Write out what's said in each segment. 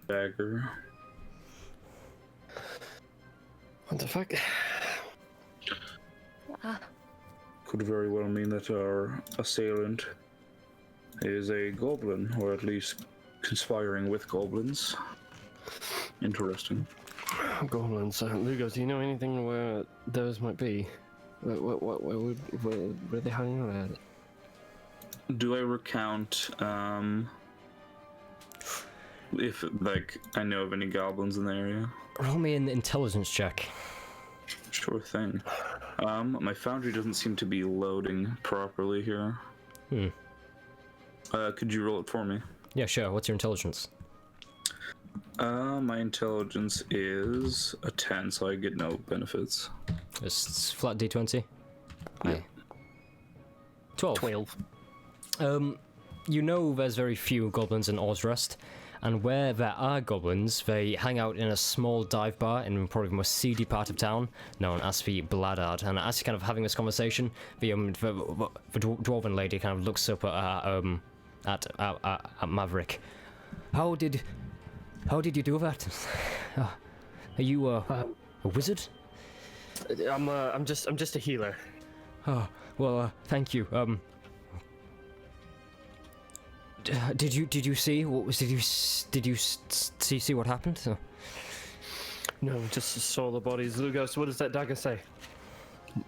dagger. What the fuck? Could very well mean that our assailant is a goblin, or at least conspiring with goblins. Interesting. Goblins. Lugo, do you know anything where those might be? Where are they hanging out at? Do I recount, if, like, I know of any goblins in the area? Roll me an intelligence check. Sure thing. My foundry doesn't seem to be loading properly here. Could you roll it for me? Yeah, sure. What's your intelligence? My intelligence is a 10, so I get no benefits. It's flat D20? Yeah. Aye. 12. 12. You know there's very few goblins in Ozrest, and where there are goblins, they hang out in a small dive bar in probably the most seedy part of town, known as the Bladdard. And as you're kind of having this conversation, the dwarven lady kind of looks up at Maverick. How did you do that? Are you a wizard? I'm just a healer. Oh, well, thank you. Did you see what was? Did you see what happened? No, just saw the bodies. Lugos, what does that dagger say?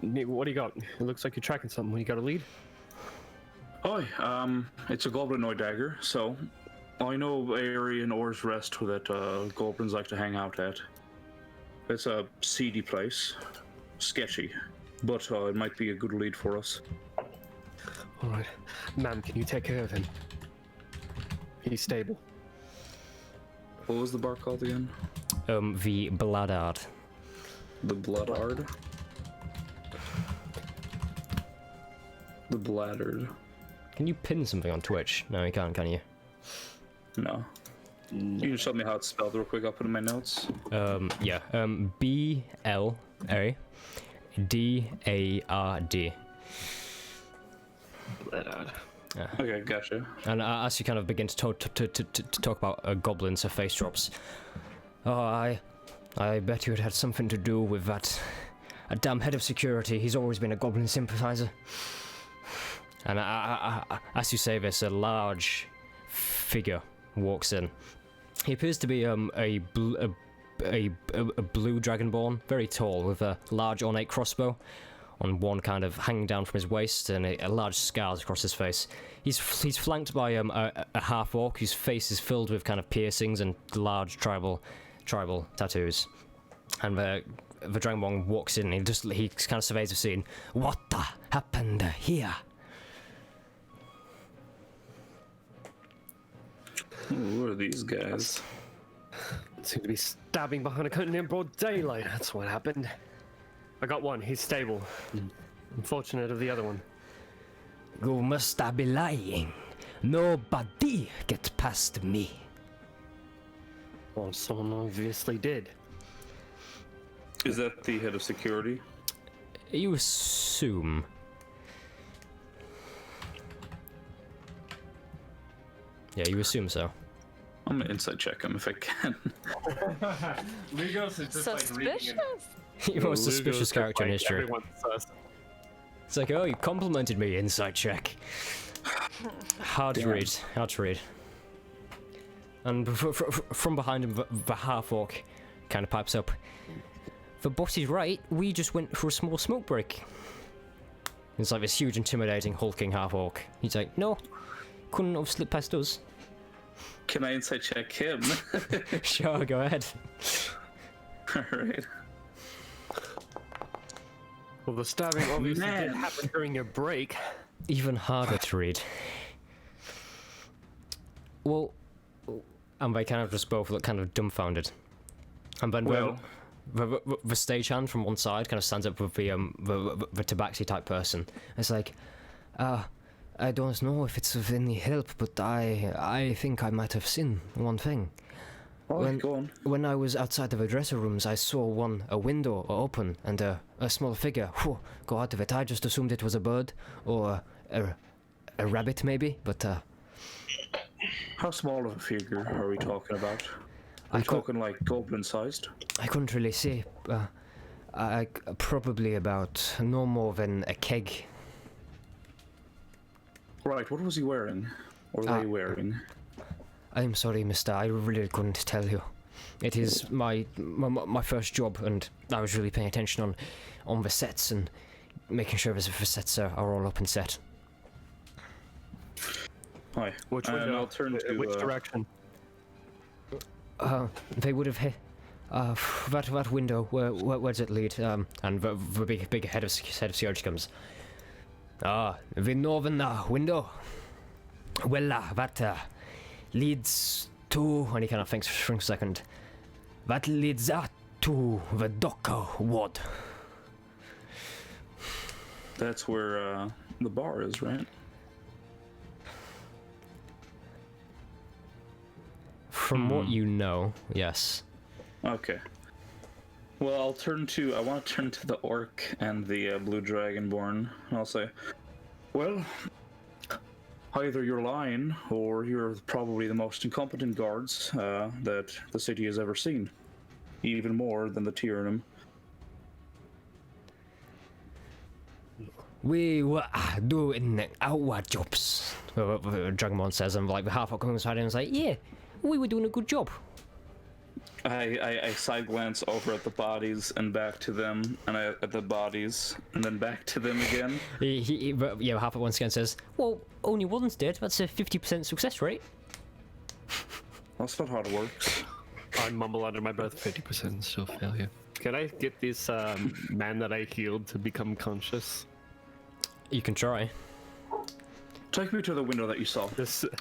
What do you got? It looks like you're tracking something. You got a lead? Oi, it's a goblinoid dagger, so I know an area in Orr's Rest that goblins like to hang out at. It's a seedy place. Sketchy, but it might be a good lead for us. Alright. Ma'am, can you take care of him? He's stable. What was the bar called again? The Bladdard. The Bloodard? The Bladdard. Can you pin something on Twitch? No, you can't, can you? No. You can just tell me how it's spelled real quick, I'll put it in my notes. Yeah. B-L-A-D-A-R-D. Bladdard. Yeah. Okay, gotcha. And as you kind of begin to talk about goblins, her face drops. Oh, I bet you it had something to do with that. A damn head of security. He's always been a goblin sympathizer. And as you say this, a large figure walks in. He appears to be a blue dragonborn, very tall, with a large ornate crossbow on one kind of hanging down from his waist, and a large scars across his face. He's flanked by a half orc whose face is filled with kind of piercings and large tribal tattoos. And the dragonborn walks in, and he kind of surveys the scene. What the happened here? Who are these guys? Seem to be stabbing behind a curtain in broad daylight. That's what happened. I got one. He's stable. Unfortunate of the other one. You must be lying. Nobody gets past me. Well, someone obviously did. Is that the head of security? You assume. Yeah, you assume so. I'm gonna insight check him if I can. Lugos is just like reading Suspicious. You're most suspicious character in history. Everyone's sus. It's like, oh, you complimented me, insight check. Hard to read, hard to read. And from behind him, the half-orc kind of pipes up. The boss is right, we just went for a small smoke break. It's like this huge, intimidating, hulking half-orc. He's like, no, couldn't have slipped past us. Can I insight check him? Sure, go ahead. Alright. Well, the stabbing obviously did happen during your break. Even harder to read. Well, and they kind of just both look kind of dumbfounded. And then the stagehand from one side kind of stands up with the tabaxi type person. It's like, I don't know if it's of any help, but I think I might have seen one thing. Go on. When I was outside of the dresser rooms, I saw a window open and a small figure go out of it. I just assumed it was a bird or a rabbit maybe, but How small of a figure are we talking about? We're talking like goblin-sized. I couldn't really say. Probably about no more than a keg. Right, what was he wearing? Or they wearing? I'm sorry, mister, I really couldn't tell you. It is my first job, and I was really paying attention on the sets and making sure the sets are all up and set. Hi. Which and window? I'll turn to... Which direction? They would have hit that window. Where does it lead? And the big head of security comes. The northern window. Well, that leads to. And he kind of thinks for a second. That leads to the dock ward. That's where the bar is, right? From what you know, yes. Okay. Well, I want to turn to the orc and the blue dragonborn, and I'll say, well, either you're lying, or you're probably the most incompetent guards that the city has ever seen. Even more than the Tyrannum. We were doing our jobs. Dragonborn says, and like the half orc comes beside him and is like, yeah, we were doing a good job. I side glance over at the bodies and back to them, and at the bodies, and then back to them again. Half once again says, well, only one's dead. That's a 50% success rate. That's not how it works. I mumble under my breath, 50% still failure. Can I get this man that I healed to become conscious? You can try. Take me to the window that you saw.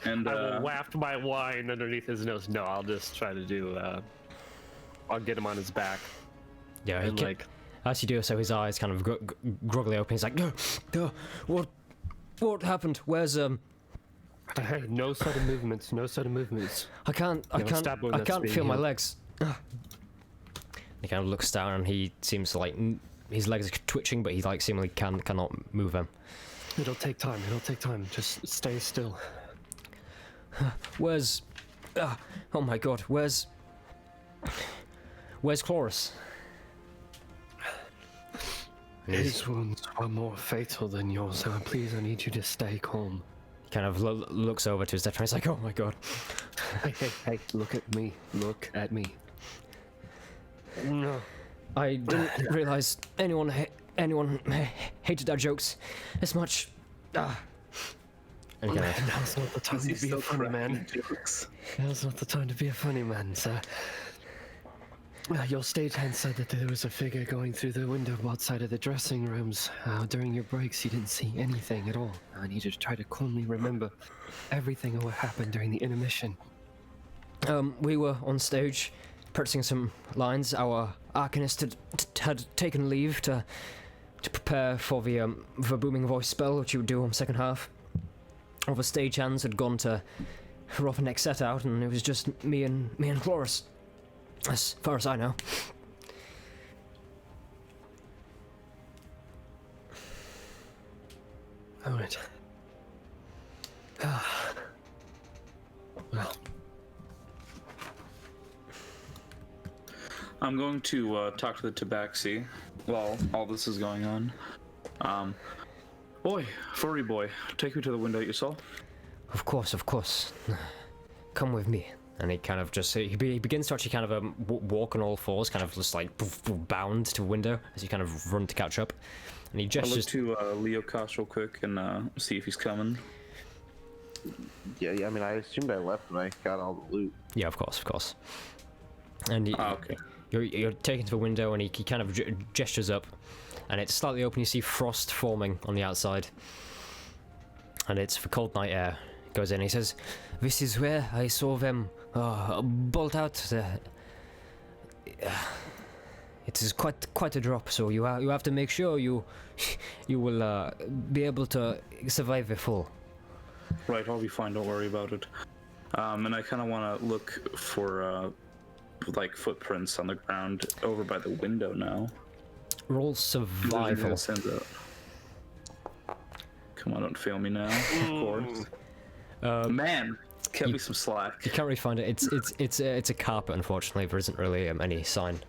And I will waft my wine underneath his nose. No, I'll just try to do. I'll get him on his back. Yeah, and like. As you do so, his eyes kind of groggily open. He's like, what happened? Where's Hey, no sudden movements. No sudden movements. I can't feel my legs. He kind of looks down and he seems to like his legs are twitching, but he like seemingly cannot move them. It'll take time. Just stay still. Where's? Oh my God! Where's Chloris? His wounds are more fatal than yours, so please, I need you to stay calm. He kind of looks over to his dad and he's like, "Oh my God!" Hey! Look at me! Look at me! No, I didn't realize anyone hated our jokes as much. And now's not the time to be a funny man. Now's not the time to be a funny man, sir. Your stagehand said that there was a figure going through the window outside of the dressing rooms. During your breaks, you didn't see anything at all. I need you to try to calmly remember everything that happened during the intermission. We were on stage practicing some lines. Our arcanist had taken leave to prepare for the booming voice spell, which you would do on the second half. All the stagehands had gone to rough a neck set out, and it was just me and Chloris, as far as I know. All right. Well. I'm going to talk to the tabaxi while all this is going on. Boy, furry boy, take me to the window you saw. Of course. Come with me. And he kind of just, he begins to actually kind of walk on all fours, kind of just like bound to a window as you kind of run to catch up. And he gestures. I'll look to Leo Cost real quick and see if he's coming. Yeah, I mean, I assumed I left when I got all the loot. Yeah, of course. And okay. You're taken to the window, and he kind of gestures up, and it's slightly open. You see frost forming on the outside, and it's the cold night air. He goes in. He says, "This is where I saw them bolt out. It is quite a drop. So you have to make sure you will be able to survive the fall." Right, I'll be fine. Don't worry about it. And I kind of want to look for like footprints on the ground over by the window now. Roll survival. Come on, don't fail me now. Of course. Man, Cut me some slack. You can't really find it. It's a carpet, unfortunately. There isn't really any sign.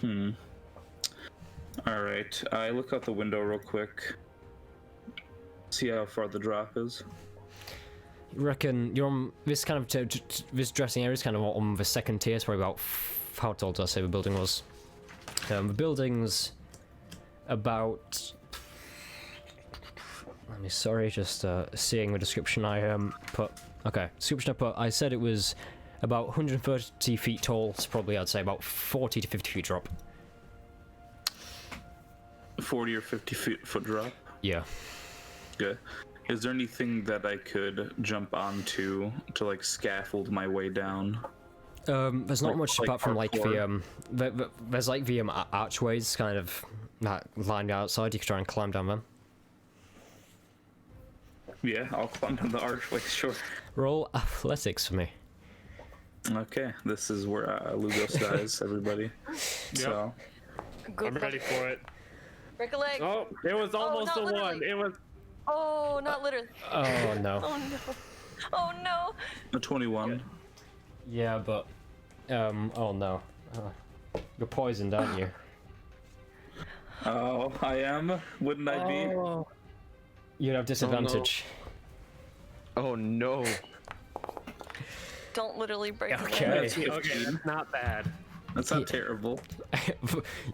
All right. I look out the window real quick. See how far the drop is. You reckon you're on this kind of this dressing area is kind of on the second tier. It's probably about how tall did I say the building was? The building's about. Sorry, just seeing the description I put. Okay, description I put. I said it was about 130 feet tall. It's probably I'd say about 40 to 50 feet drop. 40 or 50 foot drop. Yeah. Good. Is there anything that I could jump onto to like scaffold my way down? There's not much apart from like parkour? there's like the archways kind of lined outside. You could try and climb down them. Yeah, I'll climb down the archway, sure. Roll athletics for me. Okay, this is where Lugos dies, everybody. So, I'm ready for it. Break a leg. Oh, it was almost not a literally. one. It was. Oh, not literally. Oh no. Oh no. Oh no. a 21. Yeah, but oh no. You're poisoned, aren't you? Oh, I am. Wouldn't I be? You'd have disadvantage. Oh no. Don't literally break a leg. Okay. Okay, that's not bad. That's not terrible.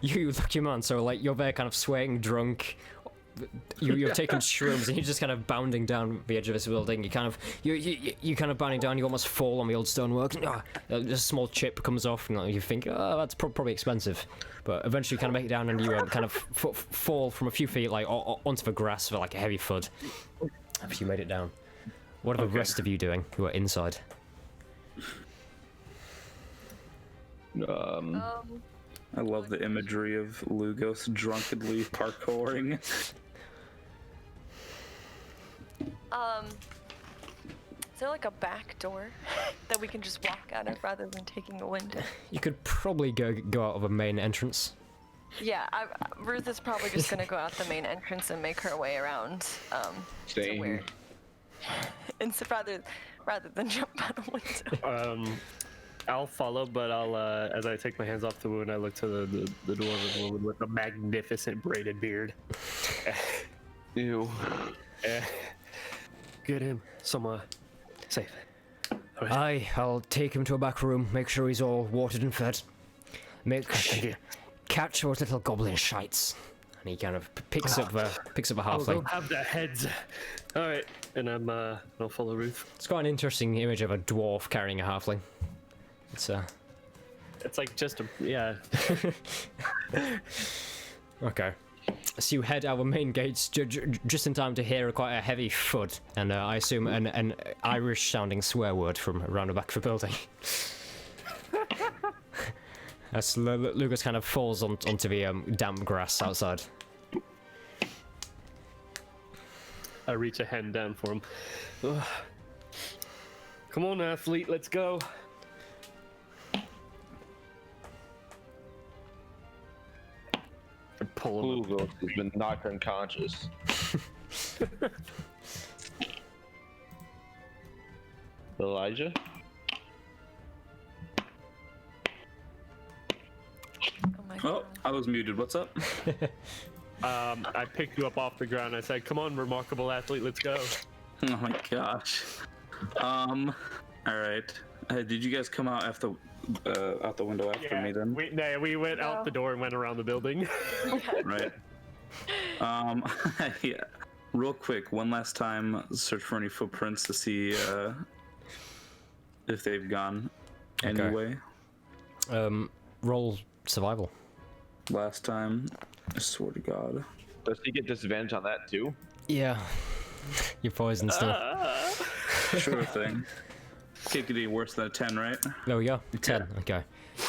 You lucky man. So like you're there, kind of swaying, drunk. You're taking shrooms and you're just kind of bounding down the edge of this building. You kind of bounding down. You almost fall on the old stonework. Just a small chip comes off, and you think, oh, that's probably expensive. But eventually, you kind of make it down, and you kind of fall from a few feet, like onto the grass with like a heavy thud. After you made it down, what are the rest of you doing who are inside? I love the imagery of Lugos drunkenly parkouring. Is there like a back door that we can just walk out of rather than taking a window? You could probably go out of a main entrance. Yeah, Ruth is probably just gonna go out the main entrance and make her way around. To Same. where, and so rather than jump out a window. I'll follow, but I'll as I take my hands off the wound, I look to the dwarven woman with a magnificent braided beard. Ew. Get him somewhere safe. Aye, I'll take him to a back room, make sure he's all watered and fed. Catch those little goblin shites. And he kind of picks up the I'll halfling. go have their heads. All right, and I'll follow Ruth. It's quite an interesting image of a dwarf carrying a halfling. It's like just a yeah. Okay. So you head out the main gates just in time to hear quite a heavy thud, and I assume an Irish-sounding swear word from around the back of the building. As Lucas kind of falls onto the damp grass outside. I reach a hand down for him. Ugh. Come on, athlete, let's go. I pull him. Lugos has been knocked unconscious. Elijah? Oh my god. Oh, I was muted. What's up? I picked you up off the ground. I said, "Come on, remarkable athlete, let's go." Oh my gosh. All right. Did you guys come out out the window after me then? We went out the door and went around the building. Right. Yeah. Real quick, one last time, search for any footprints to see if they've gone anyway. Roll survival. Last time, I swear to God. Does he get disadvantage on that too? Yeah. You're poisoned still. Sure thing. Can't get any worse than a 10, right? There we go. 10. Okay.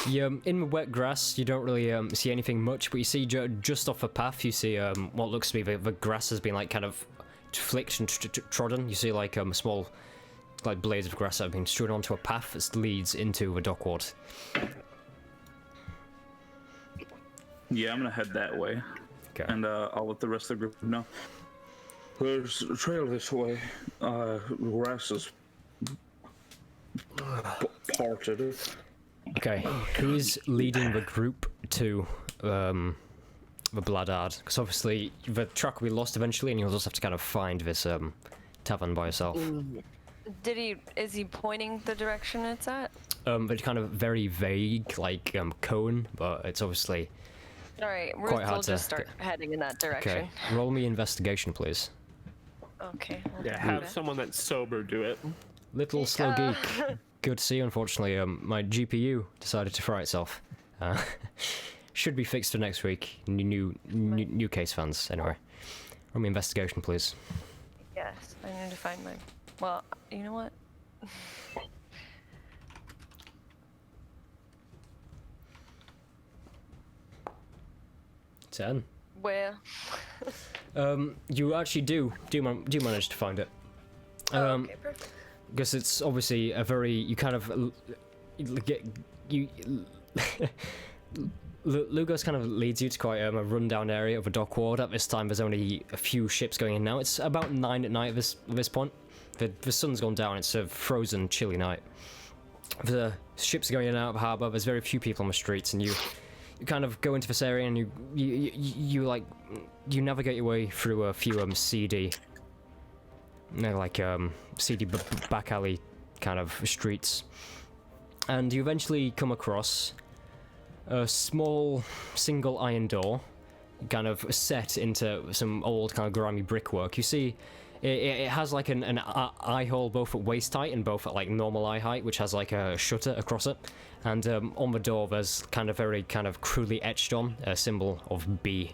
You, in the wet grass, you don't really see anything much, but you see just off the path, you see what looks to be the grass has been like kind of flicked and trodden. You see like small like blades of grass that have been strewn onto a path that leads into the dockward. Yeah, I'm gonna head that way. Okay. And I'll let the rest of the group know. There's a trail this way. Grass is parted. Okay, who is leading the group to the Bladard? Because obviously the track will be lost eventually, and you'll just have to kind of find this tavern by yourself. Is he pointing the direction it's at? But kind of very vague, like cone, but it's obviously All right, quite Ruth hard will to just start heading in that direction. Okay, roll me investigation, please. Okay. I'll Yeah, do have that. someone that's sober do it. Little slow geek. Good to see you. Unfortunately, my GPU decided to fry itself. Should be fixed for next week. New case fans, anyway. Roll me investigation, please. Yes, I need to find my. Well, you know what? 10. Where? You actually do manage to find it. Okay, perfect. Because it's obviously a very, you kind of get you. Lugos kind of leads you to quite a rundown area of a dock ward. At this time, there's only a few ships going in now. It's about 9 at night at this point. The sun's gone down. It's a frozen, chilly night. The ships are going in and out of harbour. There's very few people on the streets, and you kind of go into this area and you navigate your way through a few seedy, seedy back alley kind of streets, and you eventually come across a small single iron door, kind of set into some old kind of grimy brickwork. You see, it has like an eye hole both at waist height and both at like normal eye height, which has like a shutter across it. And on the door, there's kind of very kind of crudely etched on a symbol of B.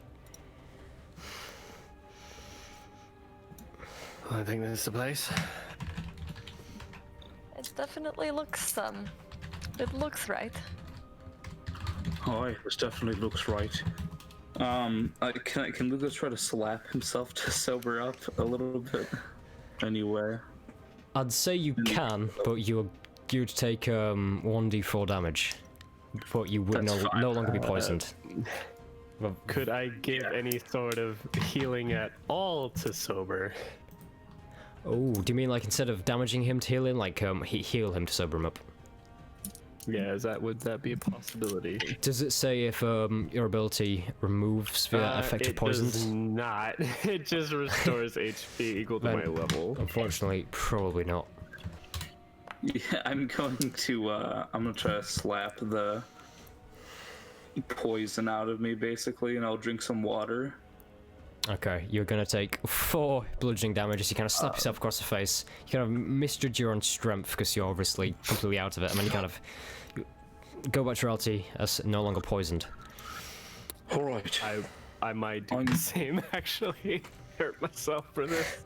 I think this is the place. It definitely looks it looks right. Oh, this definitely looks right. Can Lucas try to slap himself to sober up a little bit? Anyway. I'd say you can, but you'd take 1d4 damage, but you would no longer be poisoned. Could I give any sort of healing at all to sober? Oh, do you mean like instead of damaging him to heal him, like heal him to sober him up? Yeah, would that be a possibility? Does it say if your ability removes the effect of poison? It does not. It just restores HP equal to my level. Unfortunately, probably not. Yeah, I'm going to try to slap the poison out of me, basically, and I'll drink some water. Okay, you're gonna take 4 bludgeoning damage as you kind of slap yourself across the face. You kind of misjudge your own strength because you're obviously completely out of it, and then you kind of go back to reality as no longer poisoned. Alright. I might do the same, actually. Hurt myself for this.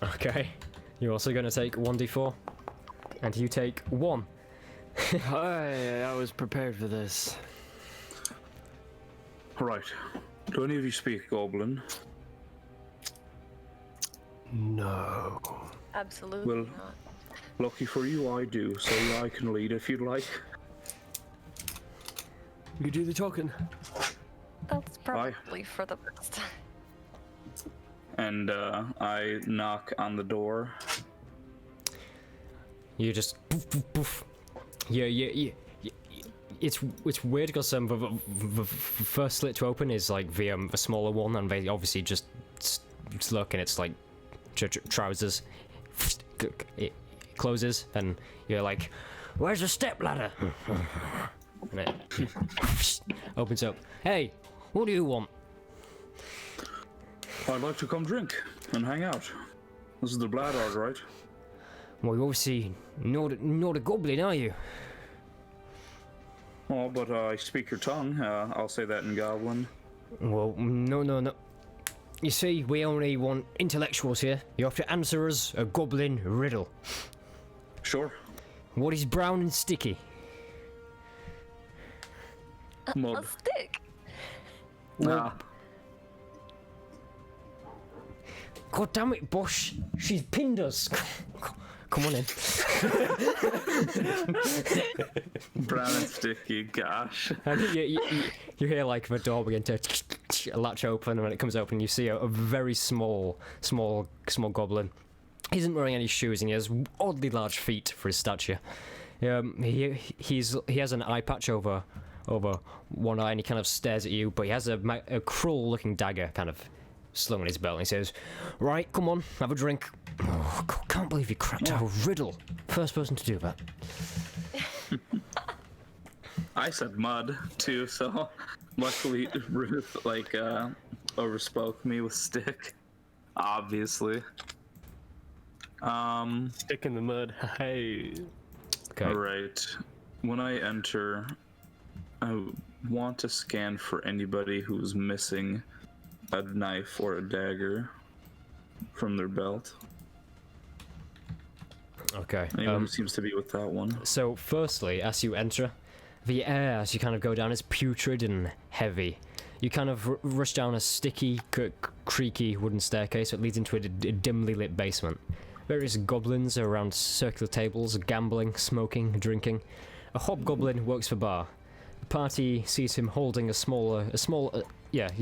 Okay. You're also gonna take 1d4, and you take 1. I was prepared for this. Alright. Do any of you speak Goblin? No. Absolutely Well, not. lucky for you, I do, so yeah, I can lead if you'd like. You do the talking. That's probably for the best. And I knock on the door. You just poof, poof, poof. Yeah. It's weird because the first slit to open is like the smaller one, and they obviously just look, and it's like trousers. It closes, and you're like, "Where's the step ladder?" And it opens up. Hey, what do you want? I'd like to come drink and hang out. This is the Bladard, right? Well, you obviously not a goblin, are you? Oh, but I speak your tongue. I'll say that in Goblin. Well, no. You see, we only want intellectuals here. You have to answer us a goblin riddle. Sure. What is brown and sticky? Mud. A stick. Nah. God damn it, Bosch! She's pinned us. Come on in. Brown and sticky, gosh. And you hear like the door begin to latch open, and when it comes open, you see a very small goblin. He isn't wearing any shoes, and he has oddly large feet for his stature. He has an eye patch over one eye, and he kind of stares at you. But he has a cruel-looking dagger kind of slung on his belt, and he says, "Right, come on, have a drink." Oh, can't believe you cracked a riddle. First person to do that. I said mud too, so luckily Ruth overspoke me with stick. Obviously. Stick in the mud. Hey. Okay. Alright. When I enter, I want to scan for anybody who's missing a knife or a dagger from their belt. Okay. Anyone who seems to be with that one. So, firstly, as you enter, the air as you kind of go down is putrid and heavy. You kind of rush down a sticky, creaky wooden staircase that leads into a dimly lit basement. Various goblins are around circular tables, gambling, smoking, drinking. A hobgoblin works the bar. The party sees him holding you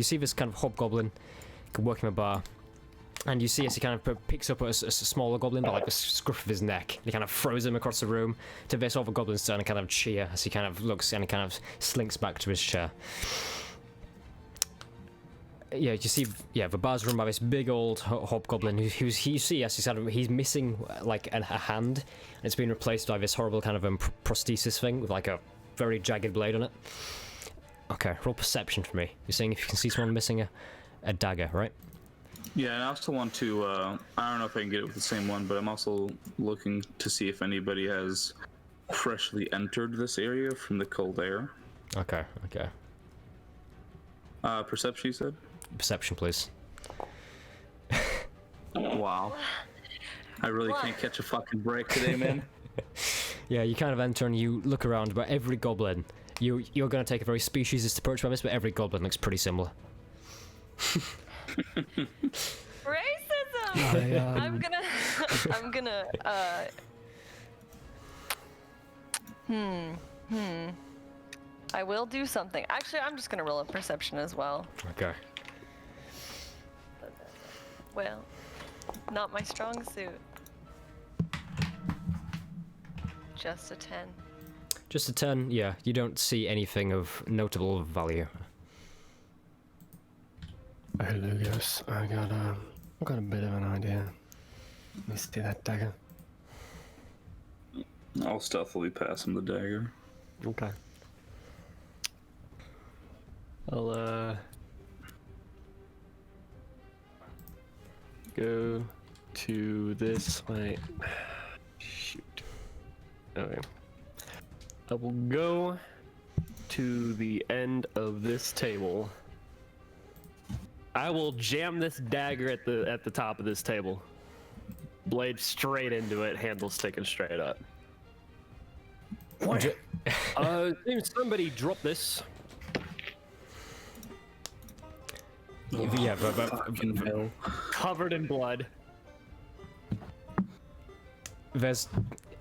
see this kind of hobgoblin working the bar. And you see as he kind of picks up a smaller goblin by like the scruff of his neck. He kind of throws him across the room to this other goblin's turn and kind of cheer as he kind of looks and he kind of slinks back to his chair. Yeah, you see, the bar's run by this big old hobgoblin you see as he's missing like a hand. And it's been replaced by this horrible kind of prosthesis thing with like a very jagged blade on it. Okay, roll perception for me. You're saying if you can see someone missing a dagger, right? Yeah, and I also want to, I don't know if I can get it with the same one, but I'm also looking to see if anybody has freshly entered this area from the cold air. Okay. Perception, you said? Perception, please. Wow. I really can't catch a fucking break today, man. Yeah, you kind of enter and you look around, but every goblin, you're going to take a very speciesist approach by this, but every goblin looks pretty similar. Racism! I'm gonna I will do something. Actually, I'm just gonna roll a perception as well. Okay. Well, not my strong suit. Just a 10. Just a 10, yeah. You don't see anything of notable value. Hey Lucas, I got a bit of an idea. Let me see that dagger. I'll stealthily pass him the dagger. Okay. I'll go to this. Wait. Shoot. Okay. I will go to the end of this table. I will jam this dagger at the top of this table. Blade straight into it, handle sticking straight up. What? Somebody drop this. Yeah, but Covered in blood. there's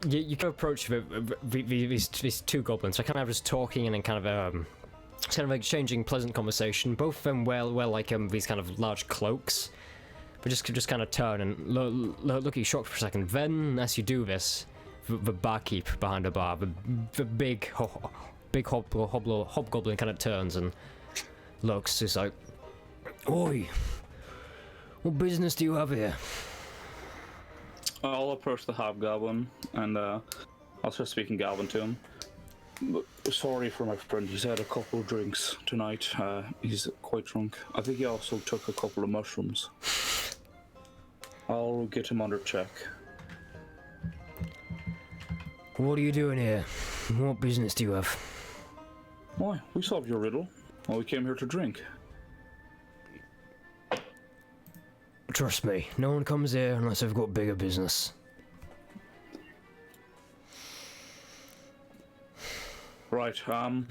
you can approach these two goblins. They're kind of just talking and then kind of exchanging pleasant conversation. Both of them wear like these kind of large cloaks, but just kind of turn and look at you shocked for a second. Then, as you do this, the barkeep behind the bar, the big hobgoblin kind of turns and looks. He's like, "Oi, what business do you have here?" I'll approach the hobgoblin and I'll start speaking Goblin to him. Sorry for my friend, he's had a couple of drinks tonight. He's quite drunk. I think he also took a couple of mushrooms. I'll get him under check. What are you doing here? What business do you have? Why? We solved your riddle. Well, we came here to drink. Trust me, no one comes here unless they've got bigger business. Right, I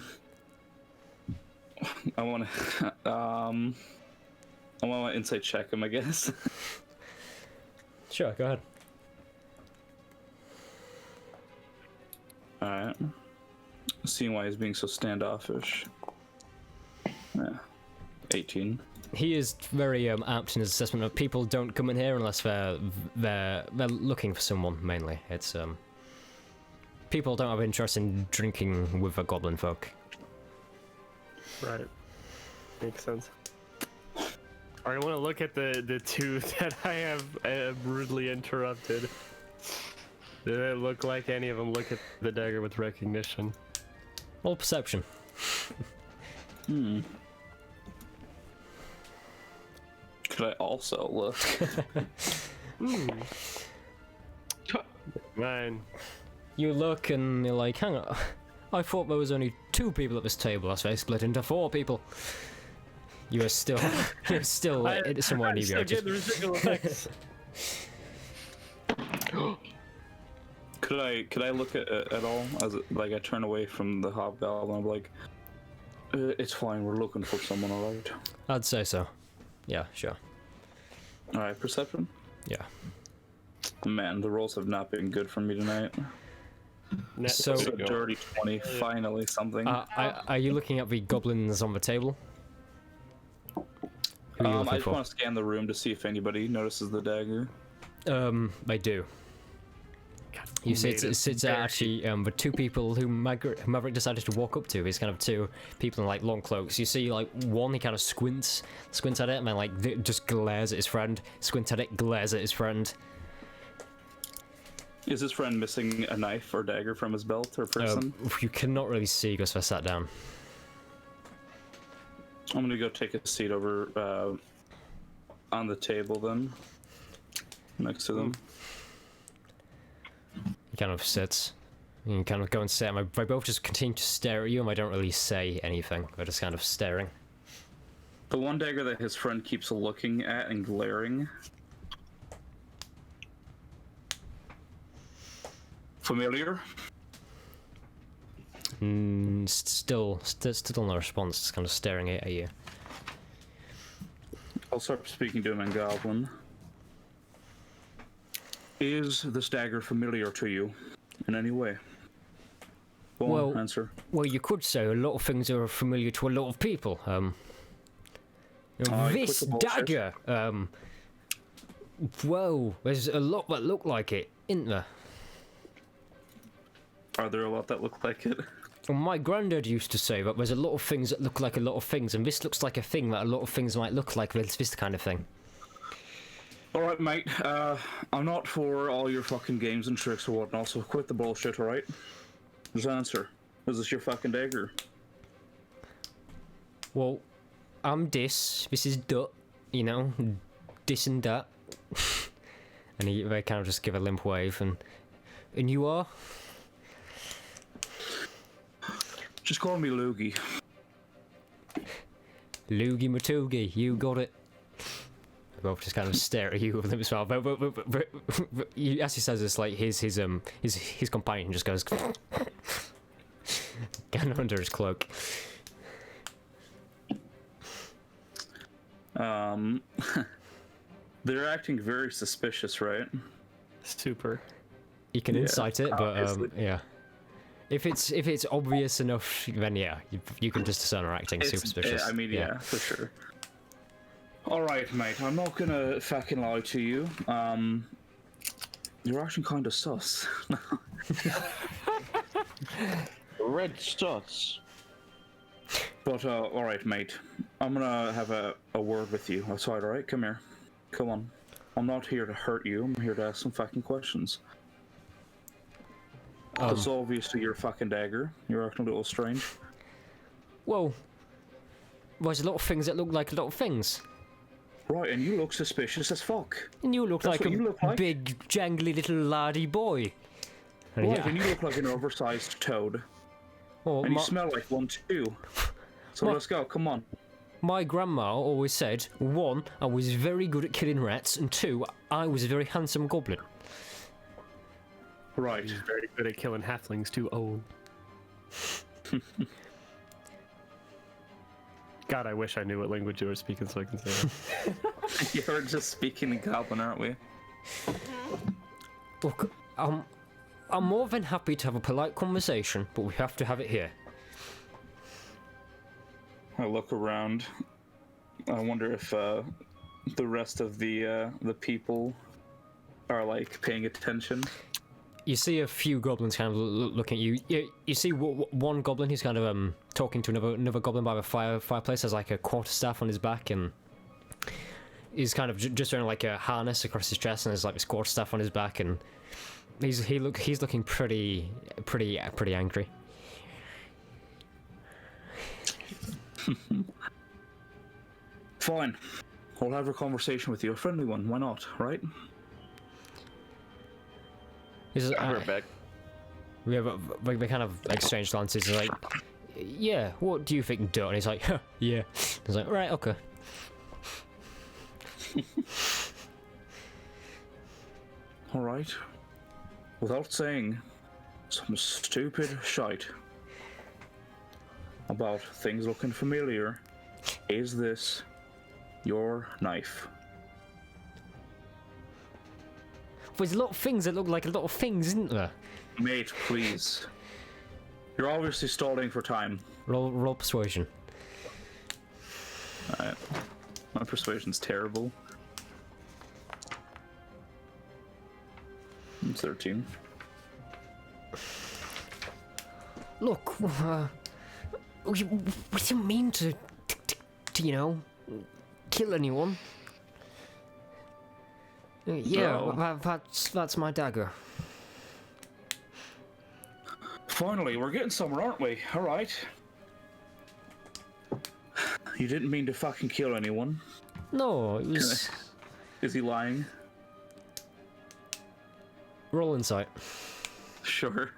want to insight check him, I guess. Sure, go ahead. Alright. Seeing why he's being so standoffish. Yeah. 18. He is very apt in his assessment of people don't come in here unless they're looking for someone mainly. It's people don't have interest in drinking with the goblin folk. Right. Makes sense. I want to look at the two that I have rudely interrupted. Do they look like any of them look at the dagger with recognition? All perception. Could I also look? Mine. You look and you're like, hang on, I thought there was only 2 people at this table. That's why I split into 4 people. You are still, somewhere I'm still inebriated. getting the residual effects. Could I look at all as like I turn away from the hobgoblin? I'm like, it's fine. We're looking for someone, alright? I'd say so. Yeah, sure. Alright, perception. Yeah. Man, the rolls have not been good for me tonight. So- It's a dirty 20. Finally, something. Are you looking at the goblins on the table? Who are you I looking just for? want to scan the room to see if anybody notices the dagger. They do. You see, it's actually the 2 people who Maverick decided to walk up to. Is kind of 2 people in like long cloaks. You see, like one, he kind of squints at it, and then like just glares at his friend. Squints at it, glares at his friend. Is his friend missing a knife or dagger from his belt or person? You cannot really see because they're sat down. I'm gonna go take a seat over on the table then, next to them. He kind of sits. You kind of go and sit. And they both just continue to stare at you, and they don't really say anything. They're just kind of staring. The one dagger that his friend keeps looking at and glaring. Familiar? Still no response. Just kind of staring at you. I'll start speaking to him in Goblin. Is this dagger familiar to you in any way? Go on, answer. Well, you could say a lot of things are familiar to a lot of people. This quit the bullshit. dagger. Whoa, there's a lot that look like it, isn't there? Are there a lot that look like it? Well, my granddad used to say that there's a lot of things that look like a lot of things, and this looks like a thing that a lot of things might look like. But it's this kind of thing. Alright, mate. I'm not for all your fucking games and tricks or whatnot, so quit the bullshit, alright? Just answer. Is this your fucking dagger? Well, I'm this is that, you know, this and that. And they kind of just give a limp wave, and you are? Just call me Loogie. Loogie Matoogie, you got it. They both just kind of stare at you with them as well. But as he says this, like his companion just goes kind of under his cloak. They're acting very suspicious, right? Super. You can Yeah, incite it, but obviously. yeah. If it's obvious enough, then yeah, you can just discern her acting suspicious. I mean, yeah, for sure. Alright, mate, I'm not gonna fucking lie to you. You're actually kind of sus. Red studs. But, alright, mate. I'm gonna have a word with you outside, alright? Come here. Come on. I'm not here to hurt you, I'm here to ask some fucking questions. It's obviously your fucking dagger. You're acting a little strange. Well, there's a lot of things that look like a lot of things. Right, and you look suspicious as fuck. And you look That's like what a you look like. big, jangly little laddie boy. And Right, yeah. and you look like an oversized toad. Well, And you smell like one too. So What? let's go, come on. my grandma always said, 1, I was very good at killing rats, and 2, I was a very handsome goblin. Right. He's very good at killing halflings too. Oh. God, I wish I knew what language you were speaking so I can say that. You're just speaking in Goblin, aren't we? Look, I'm more than happy to have a polite conversation, but we have to have it here. I look around. I wonder if the rest of the people are like paying attention. You see a few goblins kind of looking at you. You see one goblin who's kind of talking to another goblin by the fireplace. Has like a quarterstaff on his back, and he's kind of just wearing like a harness across his chest, and there's like this quarterstaff on his back, and he's looking pretty angry. Fine. We'll have a conversation with you, a friendly one. Why not? Right? Back. We have they kind of exchange glances. Like, yeah, what do you think, Dirt? And he's like, huh, yeah. He's like, right, okay. All right. Without saying some stupid shite about things looking familiar, is this your knife? There's a lot of things that look like a lot of things, isn't there? Mate, please. You're obviously stalling for time. Roll persuasion. Alright. My persuasion's terrible. 13. Look, we didn't mean to, you know, kill anyone. Yeah, No. that's my dagger. Finally, we're getting somewhere, aren't we? Alright. You didn't mean to fucking kill anyone. No, it was... Is he lying? Roll insight. Sure.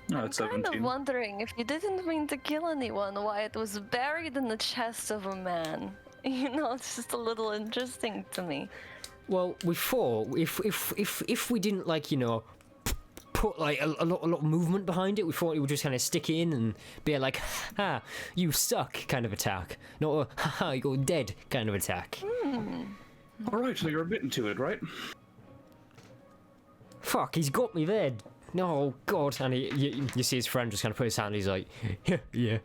No, it's I'm kind 17. of wondering if you didn't mean to kill anyone, why it was buried in the chest of a man. You know, it's just a little interesting to me. Well, we thought if we didn't, like, you know, put like a lot of movement behind it, we thought it would just kind of stick in and be like, ha, you suck kind of attack, not a ha, you're dead kind of attack. All right, so you're admitting to it, right? Fuck, he's got me there. No, God, and you see his friend just kind of put his hand. He's like, yeah.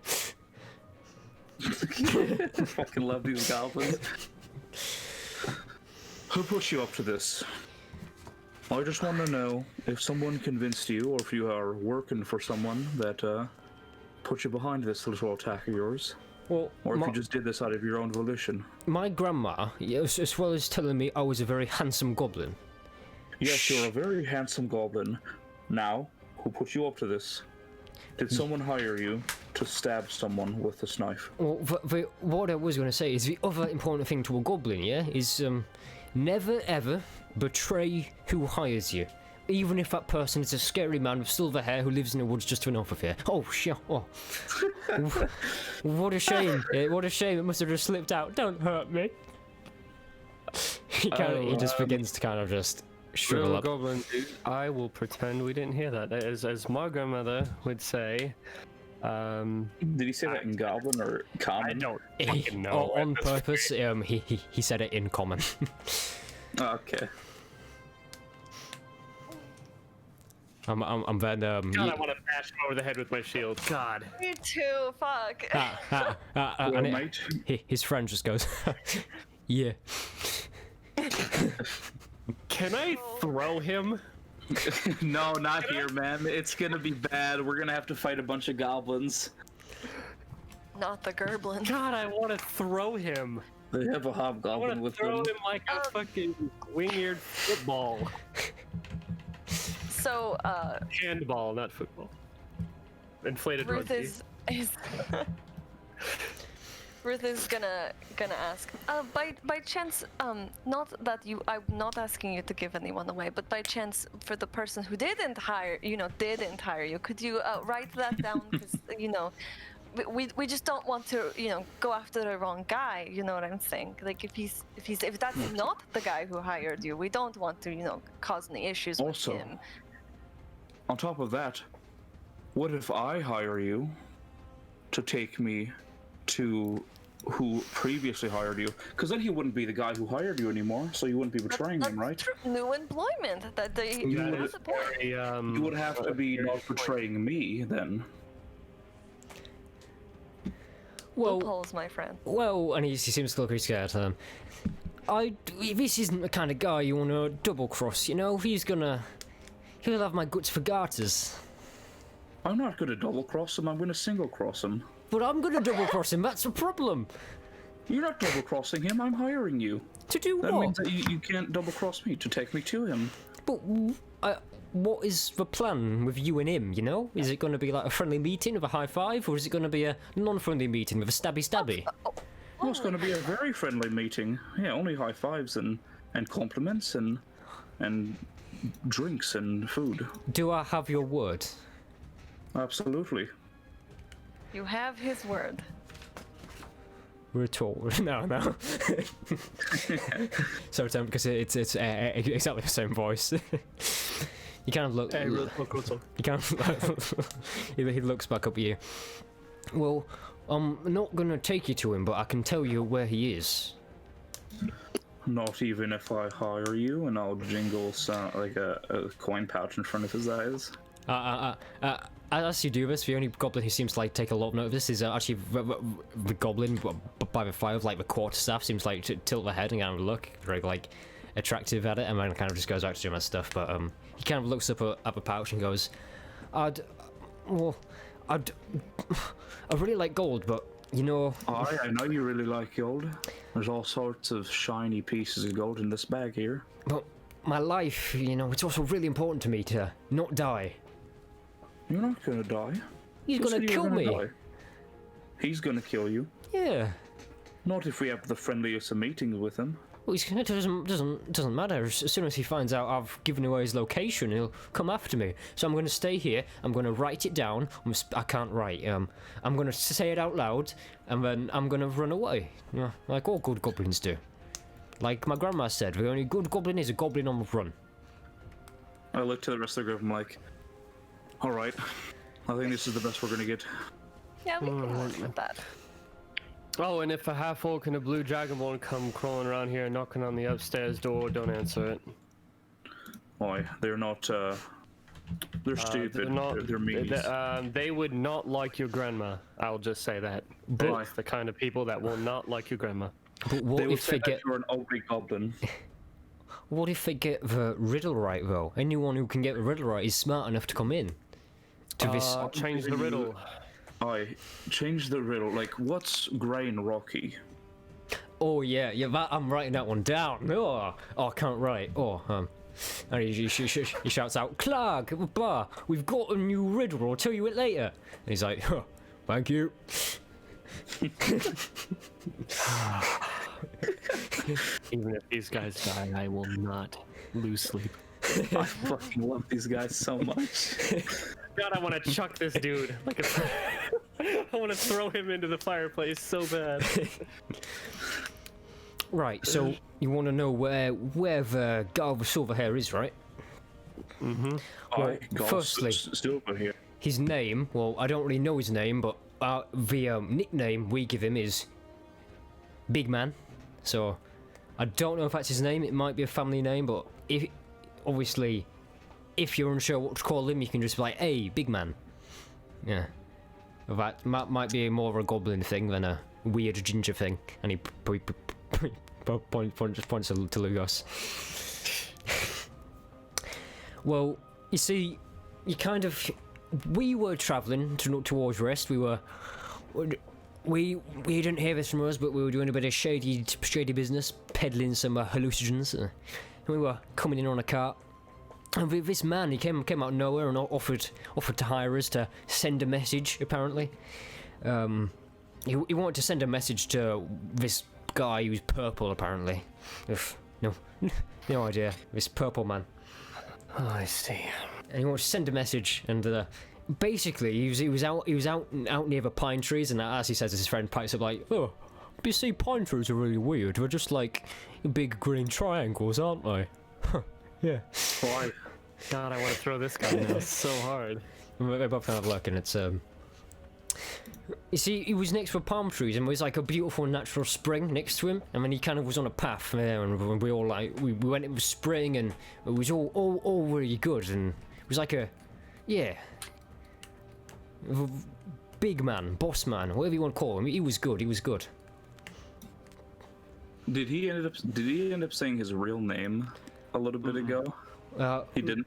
I fucking love these goblins. Who put you up to this? I just want to know if someone convinced you, or if you are working for someone that put you behind this little attack of yours, Well, or if you just did this out of your own volition. my grandma, as well as telling me I was a very handsome goblin. Yes, you're a very handsome goblin. Now, who put you up to this? Did someone hire you to stab someone with this knife? Well, what I was going to say is the other important thing to a goblin, yeah, is never ever betray who hires you. Even if that person is a scary man with silver hair who lives in the woods just north of here. Oh, shit. Oh. What a shame. What a shame. It must have just slipped out. Don't hurt me. He just begins to kind of just shrivel Real up. goblin dude, I will pretend we didn't hear that. As my grandmother would say, Did he say that in goblin or common? I don't He, fucking know. on purpose, he said it in common. Okay. I'm then God, I want to bash him over the head with my shield. God. Me too, fuck. and mate. his friend just goes, yeah. Can I throw him? No, not here, man. It's gonna be bad. We're gonna have to fight a bunch of goblins. Not the gerblin. God, I want to throw him. They have a I want hobgoblin to with throw them. him like a fucking wing-eared football. So, Handball, not football. Inflated Ruth rugby. is Ruth is gonna ask. By chance, not that I'm not asking you to give anyone away, but by chance, for the person who didn't hire you, could you write that down? Because we just don't want to go after the wrong guy. You know what I'm saying? Like if that's not the guy who hired you, we don't want to cause any issues Also, with him. On top of that, what if I hire you to take me to who previously hired you, because then he wouldn't be the guy who hired you anymore, so you wouldn't be betraying him, right? True. New employment that they You have would- the point. You would have to be not betraying me then. Well, Loopholes, my friend. well, and he seems to look pretty scared. This isn't the kind of guy you want to double cross, you know? He'll have my guts for garters. I'm not going to double cross him, I'm going to single cross him. But I'm gonna double cross him, that's the problem. You're not double crossing him, I'm hiring you. To do That what? means that you can't double cross me to take me to him. But what is the plan with you and him, you know? Is it going to be like a friendly meeting with a high five, or is it going to be a non-friendly meeting with a stabby? Oh, it's going to be a very friendly meeting. Yeah, only high fives and compliments and drinks and food. Do I have your word? Absolutely. You have his word. Retort. No. So, because it's exactly the same voice. You kind of look. Hey, real talk. You kind of. He looks back up at you. Well, I'm not gonna take you to him, but I can tell you where he is. Not even if I hire you and I'll jingle like a coin pouch in front of his eyes. As you do this, the only goblin who seems to like take a lot of note of this is actually the goblin by the fire with like the quarterstaff. Seems like to tilt the head and kind of look very like attractive at it, and then kind of just goes out to do my stuff. But he kind of looks up at the pouch and goes, I really like gold, but you know. I know you really like gold. There's all sorts of shiny pieces of gold in this bag here. But my life, you know, it's also really important to me to not die. You're not gonna die. He's Who gonna said you kill were gonna me. die? He's gonna kill you. Yeah. Not if we have the friendliest of meetings with him. Well, it doesn't matter. As soon as he finds out I've given away his location, he'll come after me. So I'm going to stay here. I'm going to write it down. I can't write. I'm going to say it out loud, and then I'm going to run away. Yeah, like all good goblins do. Like my grandma said, the only good goblin is a goblin on the run. I look to the rest of the group. I'm like, all right. I think this is the best we're gonna get. Yeah, we can work with that. Oh, and if a half-orc and a blue dragonborn come crawling around here knocking on the upstairs door, don't answer it. Why? They're not, they're stupid. They're meanies. They would not like your grandma. I'll just say that. Why? That's the kind of people that will not like your grandma. But what They would if they say that get? you're an ugly goblin. What if they get the riddle right though? Anyone who can get the riddle right is smart enough to come in. To this. Change the riddle. I change the riddle. Like, what's grey and rocky? Oh yeah, that, I'm writing that one down. Oh, I can't write. And he shouts out, Clark, bar, we've got a new riddle, I'll tell you it later. And he's like, huh, thank you. Even if these guys die, I will not lose sleep. I fucking love these guys so much. God, I want to chuck this dude. Like I want to throw him into the fireplace so bad. Right, so you want to know where the guy with silver hair is, right? Mm-hmm. Well, firstly, Silver here. his name, well, I don't really know his name, but the nickname we give him is Big Man. So, I don't know if that's his name, it might be a family name, but obviously, if you're unsure what to call him, you can just be like, hey, Big Man. Yeah. That might be more of a goblin thing than a weird ginger thing. And he points to Lugos. Well, you see, we were travelling towards Rest. We didn't hear this from us, but we were doing a bit of shady business, peddling some hallucinogens. And we were coming in on a cart. And this man, he came out of nowhere and offered to hire us to send a message. Apparently, he wanted to send a message to this guy who's purple. Apparently, no idea. This purple man. Oh, I see. And he wanted to send a message, and basically he was out near the pine trees, and as he says, his friend pipes up like, "Oh, you see, pine trees are really weird. They're just like big green triangles, aren't they?" Yeah. Why? God, I want to throw this guy now so hard. They both kind of look, and it's You see, he was next to palm trees, and there was like a beautiful natural spring next to him. And then he kind of was on a path there, and we all like we went in the spring, and it was all really good. And it was like a, yeah, big man, boss man, whatever you want to call him. He was good. He was good. Did he end up saying his real name a little bit ago? He didn't.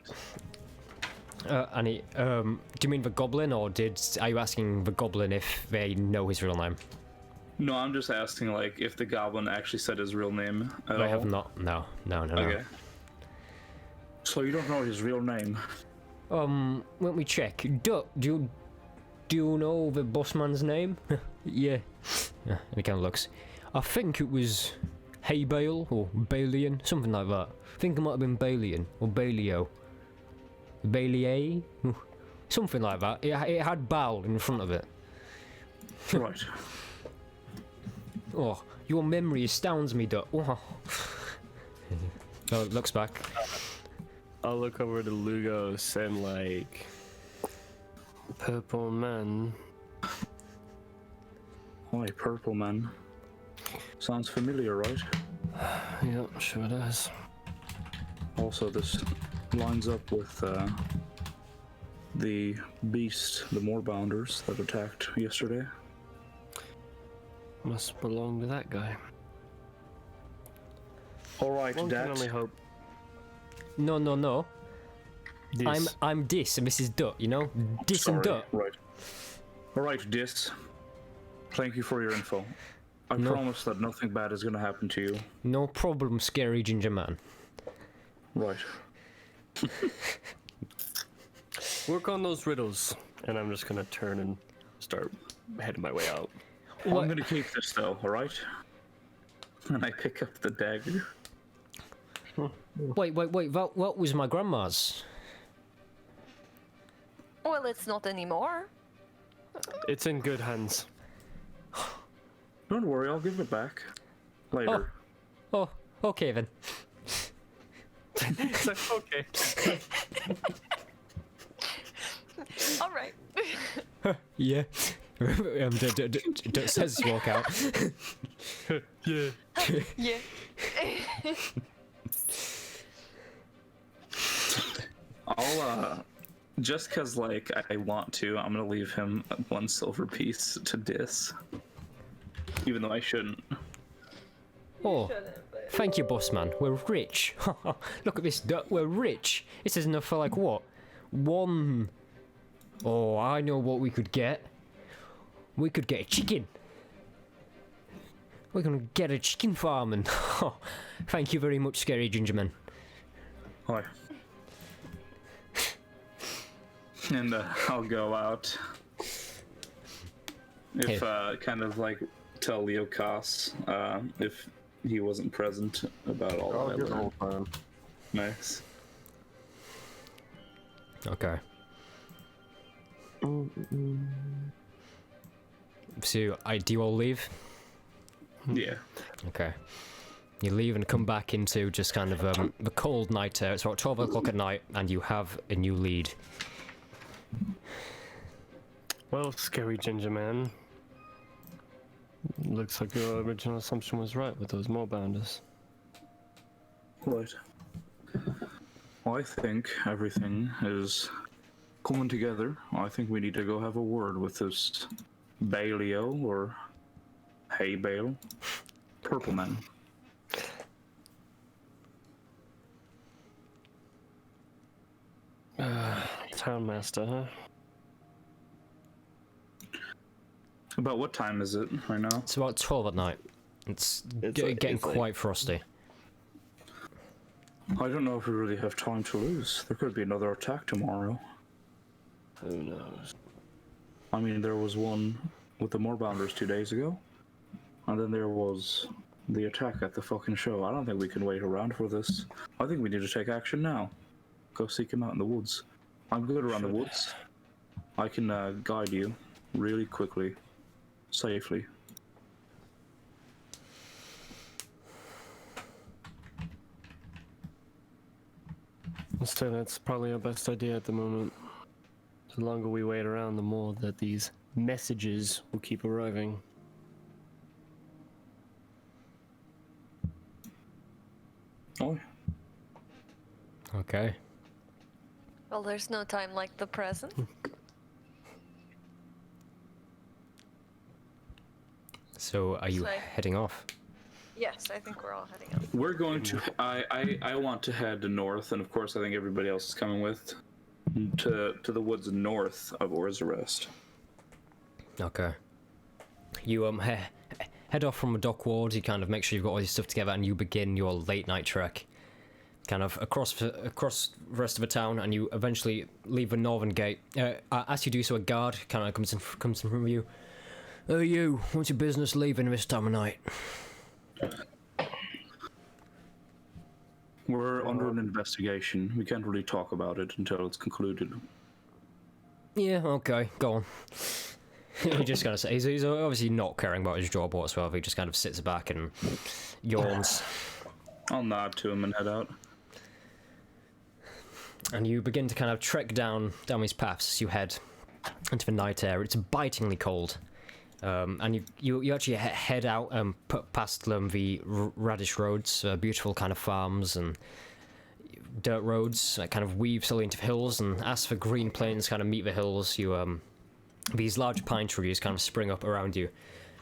And he, do you mean the goblin, or are you asking the goblin if they know his real name? No, I'm just asking like if the goblin actually said his real name at all. I have not. No. Okay. So you don't know his real name? Let me check. Do you know the boss man's name? Yeah. And he kind of looks. I think it was Haybale or Balian, something like that. I think it might have been Balian or Balio. Bailier? Something like that. It had Bal in front of it. Right. Oh, your memory astounds me, Duck. Oh. Oh, looks back. I'll look over to Lugos and like... Purple man. Hi, Purple Man. Sounds familiar, right? Yeah, sure does. Also, this lines up with the beast, the Moorbounders that attacked yesterday. Must belong to that guy. All right, One can Dad. only hope. No. This. I'm Dis, and this is Dut. You know, Dis and Dut. Right. All right, Dis. Thank you for your info. I No. promise that nothing bad is going to happen to you. No problem, scary ginger man. Right. Work on those riddles. And I'm just gonna turn and start heading my way out. I'm going to keep this though. All right. And I pick up the dagger. Wait. What was my grandma's? Well, it's not anymore. It's in good hands. Don't worry, I'll give it back later. Oh, okay then. It's like, okay. All right. Yeah. Dut says walk out. Yeah. Yeah. I'll just cause like I want to, I'm gonna leave him 1 silver piece to Dis. Even though I shouldn't. Oh, thank you, boss man. We're rich. Look at this, Dut. We're rich. This is enough for like what? 1. Oh, I know what we could get. We could get a chicken. We're gonna get a chicken farm, and thank you very much, scary gingerman. Hi. And I'll go out. If kind of like tell Leo Koss if he wasn't present about all I'll that I get the learned. whole time. Nice. Okay. So, do you all leave? Yeah. Okay. You leave and come back into just kind of the cold night air. It's about 12 o'clock at night, and you have a new lead. Well, scary ginger man. Looks like your original assumption was right with those Moorbounders. Right. Well, I think everything is coming together. I think we need to go have a word with this Balio or Hay Bale. Purple Man. Townmaster, huh? About what time is it right now? It's about 12 at night. It's It's getting like- quite frosty. I don't know if we really have time to lose. There could be another attack tomorrow. Who knows? I mean, there was one with the Moorbounders 2 days ago. And then there was the attack at the fucking show. I don't think we can wait around for this. I think we need to take action now. Go seek him out in the woods. I'm good around the woods. I can guide you really quickly, safely. Still, that's probably our best idea at the moment. The longer we wait around, the more that these messages will keep arriving. Oh, Okay. Well, there's no time like the present. So, are you So- heading off? Yes, I think we're all heading out. we're going to. I want to head north, and of course, I think everybody else is coming with to the woods north of Or's Rest. Okay. You head off from a dock ward. You kind of make sure you've got all your stuff together, and you begin your late night trek, kind of across the rest of the town, and you eventually leave the northern gate. As you do so, a guard kind of comes in from you. You, what's your business leaving this time of night? We're under an investigation. We can't really talk about it until it's concluded. Yeah, okay, go on. He just kind of says, he's obviously not caring about his job whatsoever. He just kind of sits back and yawns. I'll nod to him and head out. And you begin to kind of trek down these paths as you head into the night air. It's bitingly cold. And you actually head out past the radish roads, beautiful kind of farms and dirt roads that kind of weave slowly into the hills, and as the green plains kind of meet the hills, you these large pine trees kind of spring up around you.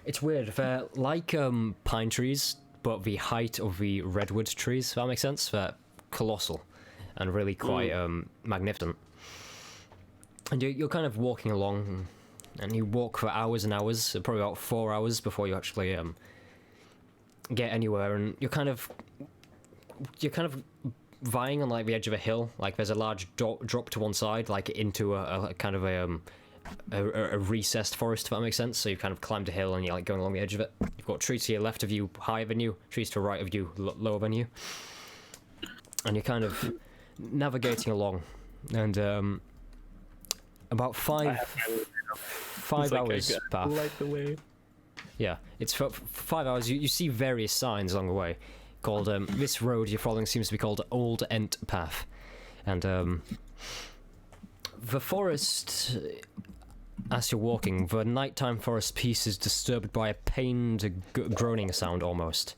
It's weird, they're like pine trees, but the height of the redwood trees, if that makes sense. They're colossal and really quite magnificent. And you're kind of walking along, and you walk for hours and hours, probably about 4 hours before you actually get anywhere. And you're kind of vying on like the edge of a hill. Like there's a large drop to one side, like into a kind of a recessed forest, if that makes sense. So you've kind of climbed a hill and you're like going along the edge of it. You've got trees to your left of you higher than you, trees to the right of you lower than you, and you're kind of navigating along. And about 5 hours path. Light the way. Yeah, it's for 5 hours. You see various signs along the way called, this road you're following seems to be called Old Ent Path. And the forest, as you're walking, the nighttime forest peace is disturbed by a pained groaning sound almost.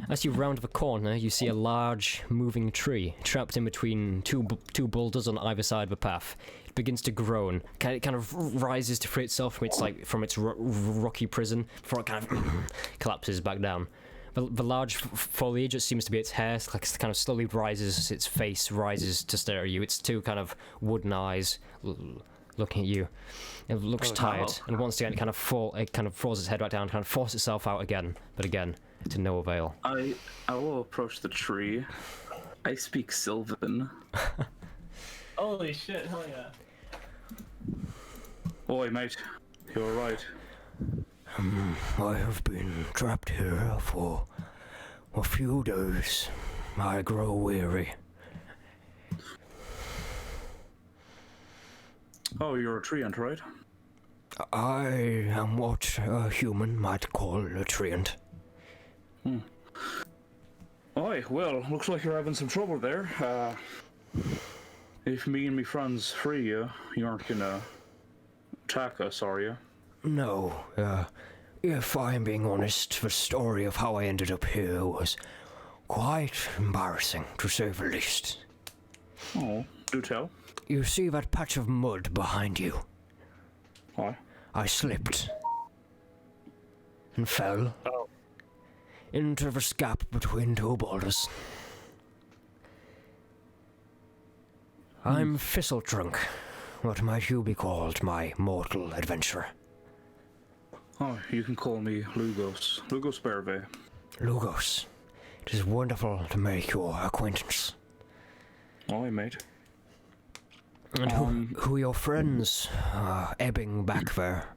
As you round the corner, you see a large moving tree trapped in between two boulders on either side of the path. It begins to groan. It kind of rises to free itself from its rocky prison before it kind of collapses back down. The large foliage, it seems to be its hair, kind of slowly rises. Its face rises to stare at you. Its two kind of wooden eyes looking at you. It looks tired, and once again, it kind of falls its head back down, kind of forces itself out again, but again, to no avail. I will approach the tree. I speak Sylvan. Holy shit, hell yeah. Oi, mate. You're right. I have been trapped here for a few days. I grow weary. Oh, you're a treant, right? I am what a human might call a treant. Oi, well, looks like you're having some trouble there. If me and me friends free you, you aren't gonna attack us, are you? No, if I'm being honest, the story of how I ended up here was quite embarrassing, to say the least. Oh, do tell. You see that patch of mud behind you? Why? I slipped and fell into the gap between two boulders. I'm thistle trunk. What might you be called, my mortal adventurer? Oh, you can call me Lugos. Lugos Berve. Lugos. It is wonderful to make your acquaintance. Oi, mate. And who are your friends ebbing back there?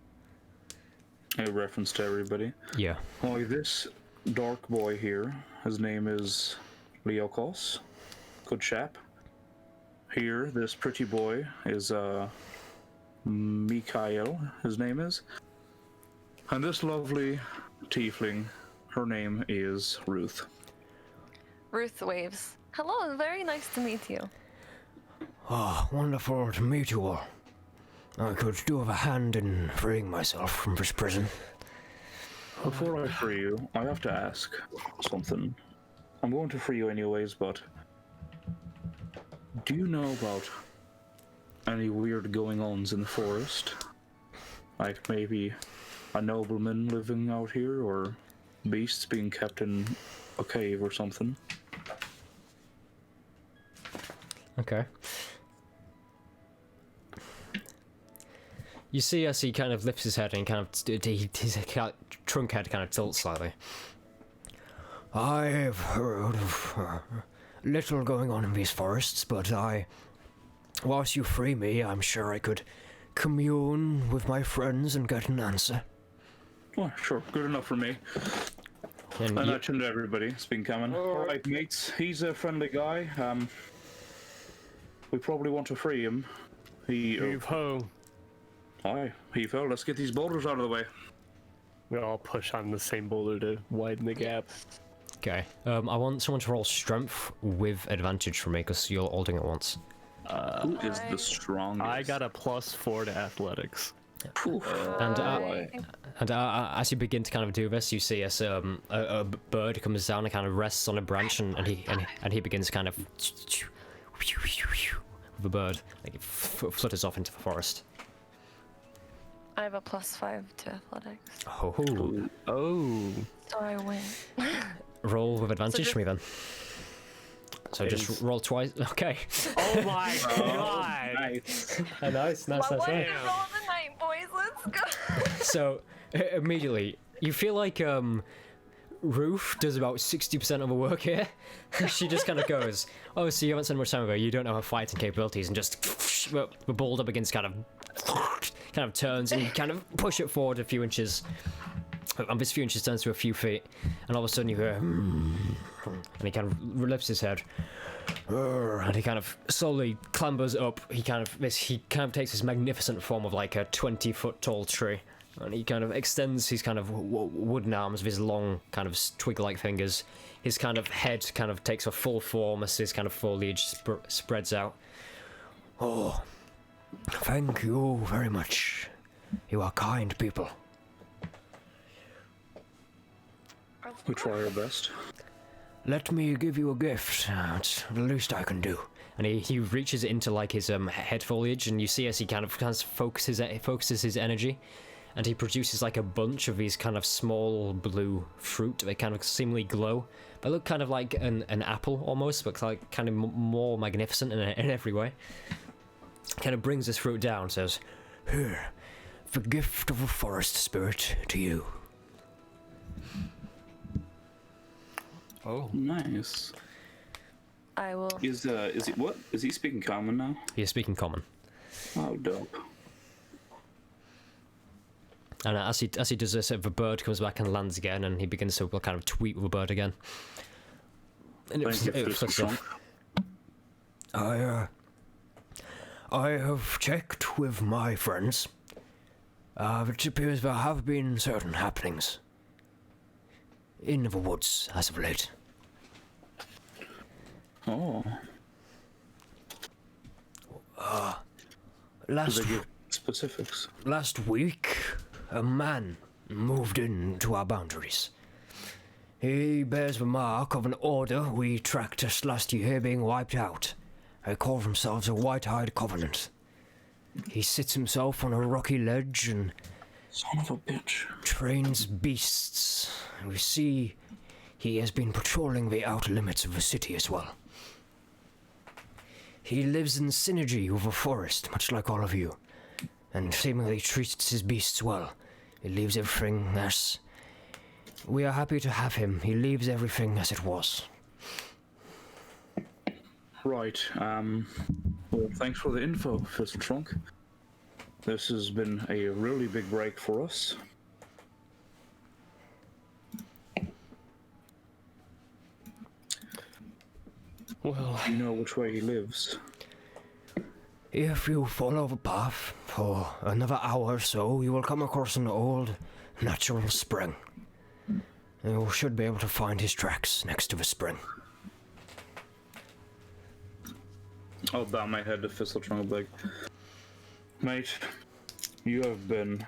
A reference to everybody. Yeah. Oi, this dark boy here, his name is Leokos. Good chap. Here, this pretty boy is Mikhail, his name is. And this lovely tiefling, her name is Ruth. Ruth waves. Hello, very nice to meet you. Ah, wonderful to meet you all. I could do have a hand in freeing myself from this prison. Before I free you, I have to ask something. I'm going to free you anyways, but do you know about any weird going-ons in the forest? Like maybe a nobleman living out here, or beasts being kept in a cave or something? Okay. You see as he kind of lifts his head and kind of his trunk head kind of tilts slightly. I've heard of little going on in these forests, but whilst you free me, I'm sure I could commune with my friends and get an answer. Oh, sure. Good enough for me. And I you, mentioned to everybody. It's been coming. Alright, mates. He's a friendly guy. We probably want to free him. Ho. Aye, he fell. Let's get these boulders out of the way. We all push on the same boulder to widen the gap. okay. I want someone to roll strength with advantage for me because you're all doing it at once. Who is the strongest? I got a +4 to athletics. And as you begin to kind of do this, you see as a bird comes down and kind of rests on a branch, and he begins kind of with the bird, like it flutters off into the forest. I have a +5 to athletics, Oh. so I win. Roll with advantage for me then. So just roll twice. Okay. Oh my god! Nice. Nice. Why won't you roll the night, boys? Let's go. So immediately you feel like Ruth does about 60% of the work here. She just kind of goes, oh, so you haven't spent much time with her, you don't know her fighting capabilities, and just the boulder begins kind of turns, and you kind of push it forward a few inches, and this few inches turns to a few feet, and all of a sudden you hear and he kind of lifts his head, and he kind of slowly clambers up. He kind of takes this magnificent form of like a 20-foot tall tree, and he kind of extends his kind of wooden arms with his long kind of twig-like fingers. His kind of head kind of takes a full form as his kind of foliage spreads out. Oh, thank you very much. You are kind people. We try our best. Let me give you a gift. It's the least I can do. And he reaches into like his head foliage, and you see as he kind of focuses his energy, and he produces like a bunch of these kind of small blue fruit that kind of seemingly glow. They look kind of like an apple almost, but like kind of more magnificent in every way. Kind of brings this fruit down, says, Here, the gift of a forest spirit to you. Oh. Nice. I will. Is he what? Is he speaking common now? He is speaking common. Oh, dope. And as he does this, the bird comes back and lands again, and he begins to kind of tweet with the bird again. And Thank you for this flicks off. I have checked with my friends. It appears there have been certain happenings in the woods as of late. Oh. Do Last they give specifics? Last week, a man moved into our boundaries. He bears the mark of an order we tracked us last year being wiped out. They call themselves a White-Eyed Covenant. He sits himself on a rocky ledge and Son of a bitch. trains beasts. We see he has been patrolling the outer limits of the city as well. He lives in synergy with the forest, much like all of you, and seemingly treats his beasts well. He leaves everything as... We are happy to have him. He leaves everything as it was. Right. Well, thanks for the info, Fizzle Trunk. This has been a really big break for us. Well, You know which way he lives. If you follow the path for another hour or so, you will come across an old natural spring. You should be able to find his tracks next to the spring. I'll bow my head to Fizzle Trunk and be like, mate, You have been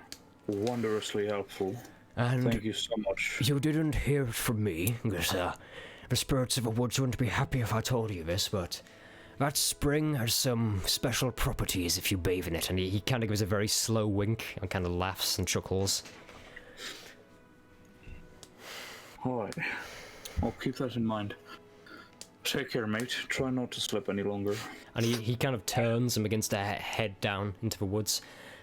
wondrously helpful. And Thank you so much. you didn't hear it from me, because the spirits of the woods wouldn't be happy if I told you this, but that spring has some special properties if you bathe in it. And he kind of gives a very slow wink and kind of laughs and chuckles. Alright. I'll keep that in mind. Take care, mate. Try not to slip any longer. And he kind of turns and begins to head down into the woods.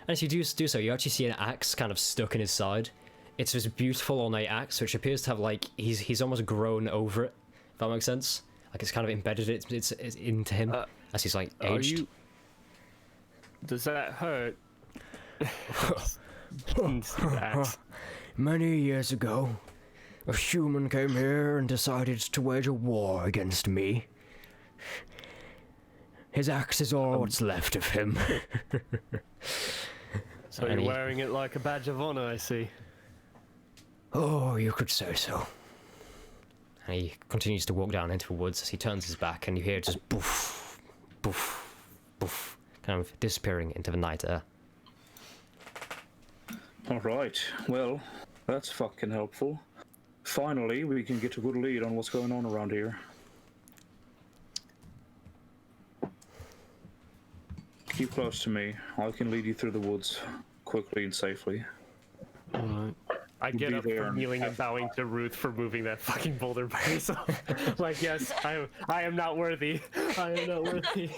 And as you do so, you actually see an axe kind of stuck in his side. It's this beautiful ornate axe, which appears to have, like, he's almost grown over it, if that makes sense. Like, it's kind of embedded it's into him as he's, like, aged. Does that hurt? Many years ago, a human came here and decided to wage a war against me. His axe is all what's left of him. So you're wearing it like a badge of honor, I see. Oh, you could say so. And he continues to walk down into the woods as he turns his back, and you hear just boof, boof, boof, kind of disappearing into the night air. Alright, well, that's fucking helpful. Finally, we can get a good lead on what's going on around here. Keep close to me. I can lead you through the woods quickly and safely. Alright. I get up from kneeling and bowing to Ruth for moving that fucking boulder by herself. Like, yes, I am not worthy. I am not worthy.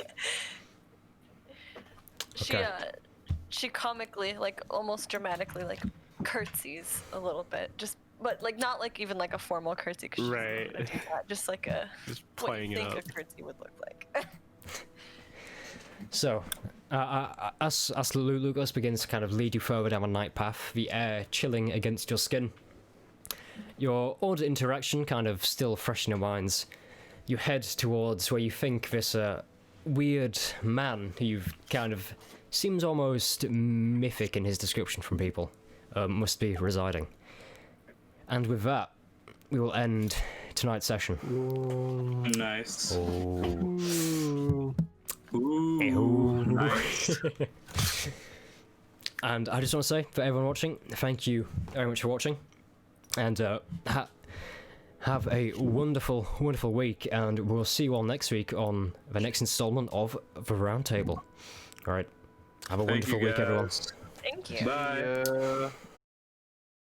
She comically, like almost dramatically, like curtsies a little bit, but like not like even like a formal curtsy. Right. Just like a just playing what you it think up. a curtsy would look like. So, as Lucas begins to kind of lead you further down a night path, the air chilling against your skin, your odd interaction kind of still fresh in your minds, you head towards where you think this weird man who you've kind of seems almost mythic in his description from people must be residing. And with that, we will end tonight's session. Nice. Oh. Ooh, nice. And I just want to say, for everyone watching, thank you very much for watching. And have a wonderful, wonderful week. And we'll see you all next week on the next installment of the Roundtable. Alright. Have a wonderful week, everyone. Thank you. Bye.